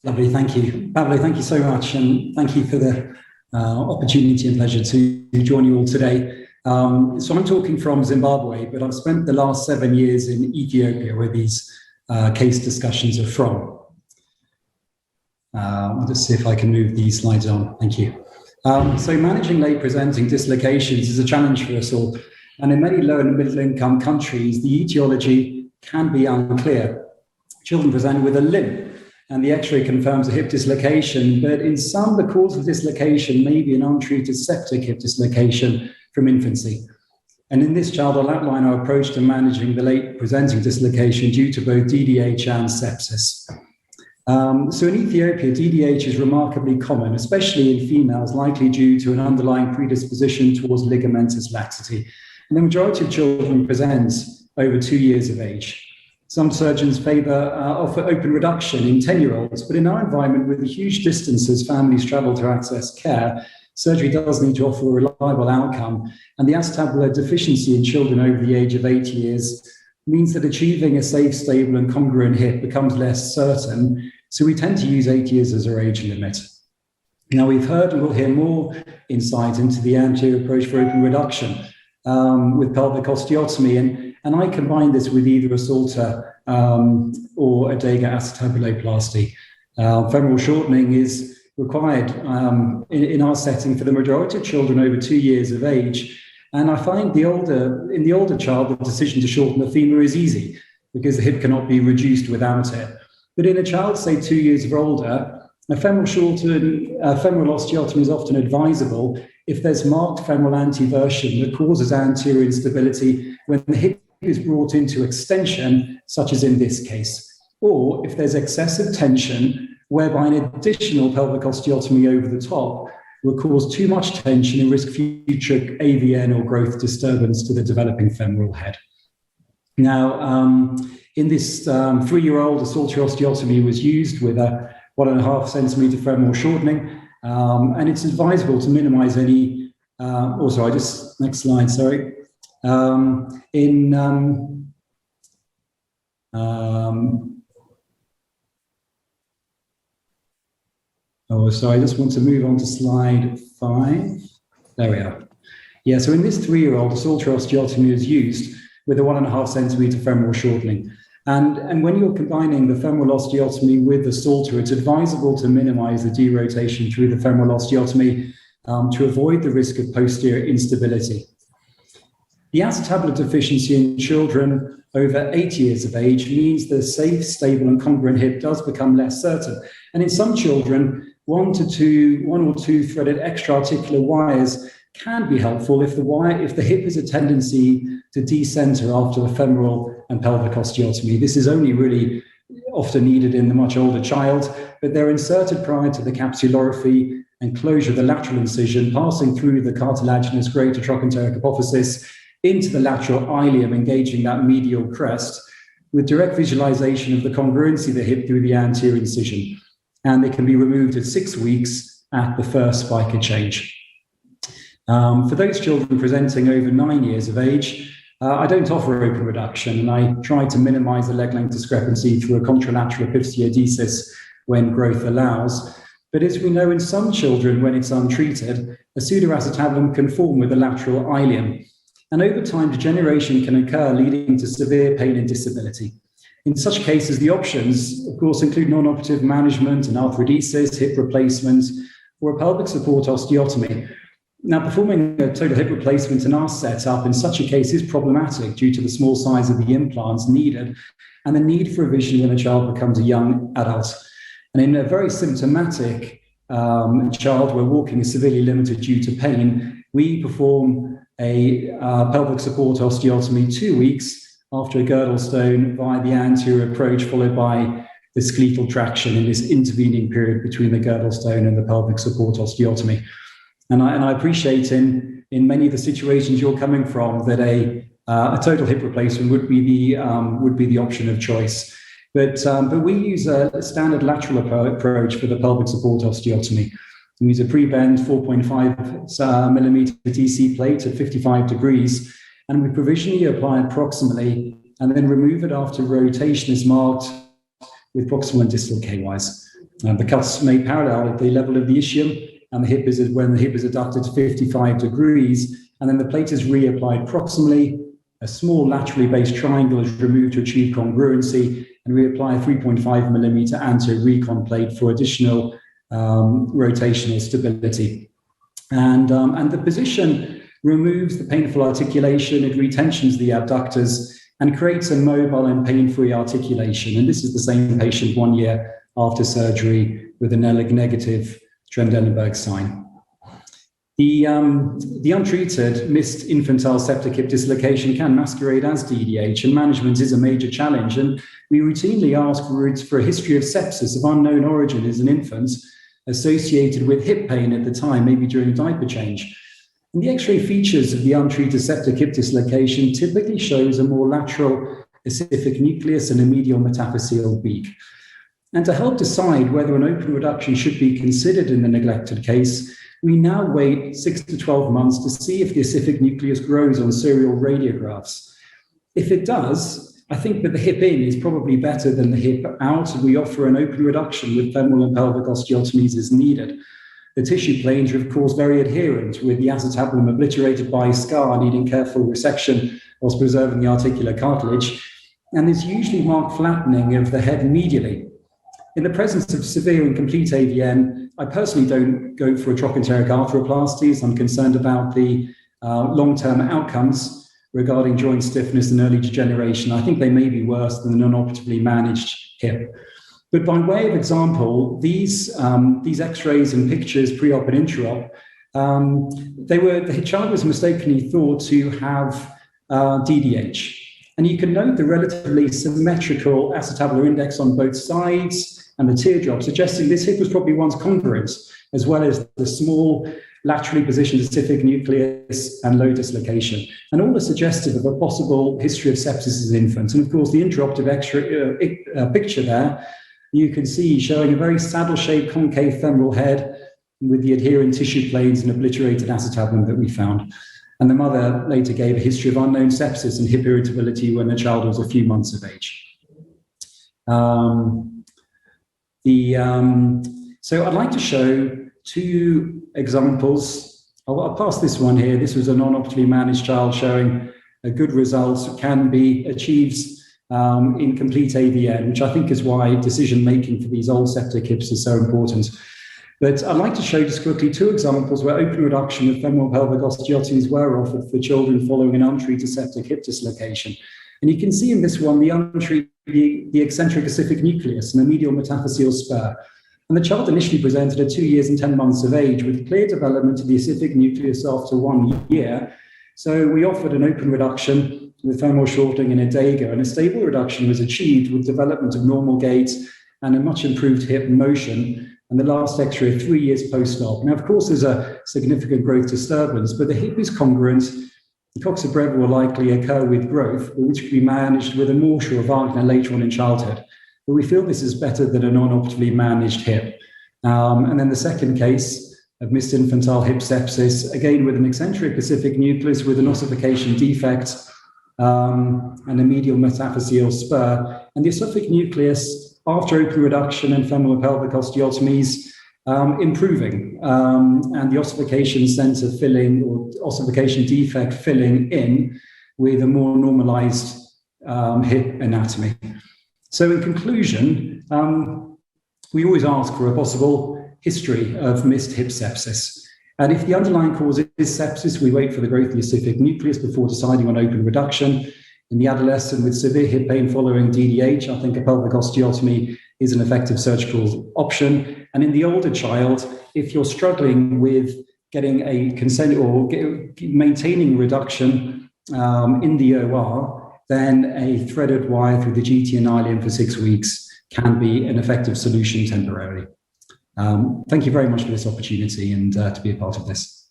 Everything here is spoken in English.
Lovely, thank you. Pablo, thank you so much, and thank you for the opportunity and pleasure to join you all today. So I'm talking from Zimbabwe, but I've spent the last 7 years in Ethiopia, where these case discussions are from. I'll just see if I can move these slides on. Thank you. So managing late presenting dislocations is a challenge for us all. And in many low and middle income countries, the etiology can be unclear. Children present with a limp, and the x-ray confirms a hip dislocation, but in some, the cause of dislocation may be an untreated septic hip dislocation from infancy. And in this child, I'll outline our approach to managing the late presenting dislocation due to both DDH and sepsis. So in Ethiopia, DDH is remarkably common, especially in females, likely due to an underlying predisposition towards ligamentous laxity. And the majority of children present over 2 years of age. Some surgeons offer open reduction in 10-year-olds, but in our environment, with the huge distances families travel to access care, surgery does need to offer a reliable outcome. And the acetabular deficiency in children over the age of 8 years means that achieving a safe, stable, and congruent hip becomes less certain. So we tend to use 8 years as our age limit. Now, we've heard and we'll hear more insight into the anterior approach for open reduction with pelvic osteotomy. And I combine this with either a Salter or a Dega acetabuloplasty. Femoral shortening is required in our setting for the majority of children over 2 years of age. And I find in the older child, the decision to shorten the femur is easy because the hip cannot be reduced without it. But in a child, say 2 years or older, a femoral osteotomy is often advisable if there's marked femoral anteversion that causes anterior instability when the hip is brought into extension, such as in this case, or if there's excessive tension whereby an additional pelvic osteotomy over the top will cause too much tension and risk future AVN or growth disturbance to the developing femoral head. Now, in this 3-year-old, a Salter osteotomy was used with a 1.5 centimeter femoral shortening, and it's advisable to minimize any, next slide, sorry. I just want to move on to slide 5. There we are. Yeah, so in this 3-year-old, a Salter osteotomy is used with a 1.5 centimeter femoral shortening. And when you're combining the femoral osteotomy with the Salter, it's advisable to minimize the derotation through the femoral osteotomy to avoid the risk of posterior instability. The acetabular deficiency in children over 8 years of age means the safe, stable, and congruent hip does become less certain. And in some children, 1 or 2 threaded extra-articular wires can be helpful if the hip has a tendency to decenter after the femoral and pelvic osteotomy. This is only really often needed in the much older child, but they're inserted prior to the capsulorrhaphy and closure of the lateral incision, passing through the cartilaginous greater trochanteric apophysis into the lateral ilium, engaging that medial crest, with direct visualization of the congruency of the hip through the anterior incision. And they can be removed at 6 weeks at the first spica change. For those children presenting over 9 years of age, I don't offer open reduction, and I try to minimize the leg length discrepancy through a contralateral epiphysiodesis when growth allows. But as we know, in some children, when it's untreated, a pseudoacetabulum can form with the lateral ilium. And over time, degeneration can occur, leading to severe pain and disability. In such cases, the options, of course, include non-operative management and arthrodesis, hip replacement, or a pelvic support osteotomy. Now, performing a total hip replacement in our setup in such a case is problematic due to the small size of the implants needed and the need for revision when a child becomes a young adult. And in a very symptomatic child where walking is severely limited due to pain, we perform a pelvic support osteotomy 2 weeks after a girdle stone via the anterior approach, followed by the skeletal traction in this intervening period between the girdle stone and the pelvic support osteotomy. And I appreciate in many of the situations you're coming from that a total hip replacement would be the option of choice. But we use a standard lateral approach for the pelvic support osteotomy. We use a pre-bend 4.5 millimeter TC plate at 55 degrees, and we provisionally apply it proximally and then remove it after rotation is marked with proximal and distal K-wise. The cuts made parallel at the level of the ischium, and the hip is when the hip is adducted to 55 degrees, and then the plate is reapplied proximally. A small laterally based triangle is removed to achieve congruency, and reapply a 3.5 millimeter anterior recon plate for additional rotational stability. And the position removes the painful articulation, it retensions the abductors, and creates a mobile and pain-free articulation. And this is the same patient 1 year after surgery with a negative Trendelenburg sign. The untreated missed infantile septic hip dislocation can masquerade as DDH, and management is a major challenge. And we routinely ask for a history of sepsis of unknown origin as an infant, associated with hip pain at the time, maybe during diaper change. And the X-ray features of the untreated septic hip dislocation typically shows a more lateral ossific nucleus and a medial metaphyseal beak. And to help decide whether an open reduction should be considered in the neglected case, we now wait 6 to 12 months to see if the ossific nucleus grows on serial radiographs. If it does, I think that the hip in is probably better than the hip out. We offer an open reduction with femoral and pelvic osteotomies as needed. The tissue planes are, of course, very adherent, with the acetabulum obliterated by scar, needing careful resection whilst preserving the articular cartilage. And there's usually marked flattening of the head medially. In the presence of severe and complete AVN, I personally don't go for a trochanteric arthroplasties. I'm concerned about the long-term outcomes regarding joint stiffness and early degeneration. I think they may be worse than the non-operatively managed hip. But by way of example, these X-rays and pictures pre-op and intra-op, the child was mistakenly thought to have DDH. And you can note the relatively symmetrical acetabular index on both sides and the teardrop, suggesting this hip was probably once congruent, as well as the small laterally positioned ossific nucleus and low dislocation. And all are suggestive of a possible history of sepsis as an infant. And of course, the intraoperative X-ray picture there, you can see showing a very saddle-shaped concave femoral head with the adherent tissue planes and obliterated acetabulum that we found. And the mother later gave a history of unknown sepsis and hip irritability when the child was a few months of age. So I'd like to show two examples. I'll pass this one here. This was a non-optimally managed child showing a good result can be achieved in complete AVN, which I think is why decision-making for these old septic hips is so important. But I'd like to show just quickly two examples where open reduction of femoral pelvic osteotomies were offered for children following an untreated septic hip dislocation. And you can see in this one the eccentric ossific nucleus and the medial metaphyseal spur. And the child initially presented at 2 years and 10 months of age with clear development of the ossific nucleus after 1 year. So we offered an open reduction with femoral shortening and a Dagger, and a stable reduction was achieved with development of normal gait and a much improved hip motion. And the last X-ray 3 years post-op. Now, of course, there's a significant growth disturbance, but the hip is congruent. The coxa breva will likely occur with growth, which can be managed with a Morshaw or Wagner later on in childhood. But we feel this is better than a non-optimally managed hip. And then the second case of missed infantile hip sepsis, again with an eccentric ossific nucleus with an ossification defect and a medial metaphyseal spur. And the ossific nucleus, after open reduction and femoral pelvic osteotomies, improving, and the ossification center filling or ossification defect filling in with a more normalized hip anatomy. So in conclusion, we always ask for a possible history of missed hip sepsis. And if the underlying cause is sepsis, we wait for the growth of the ossific nucleus before deciding on open reduction. In the adolescent with severe hip pain following DDH, I think a pelvic osteotomy is an effective surgical option. And in the older child, if you're struggling with getting a consent or maintaining reduction in the OR, then a threaded wire through the GT and ilium for 6 weeks can be an effective solution temporarily. Thank you very much for this opportunity and to be a part of this.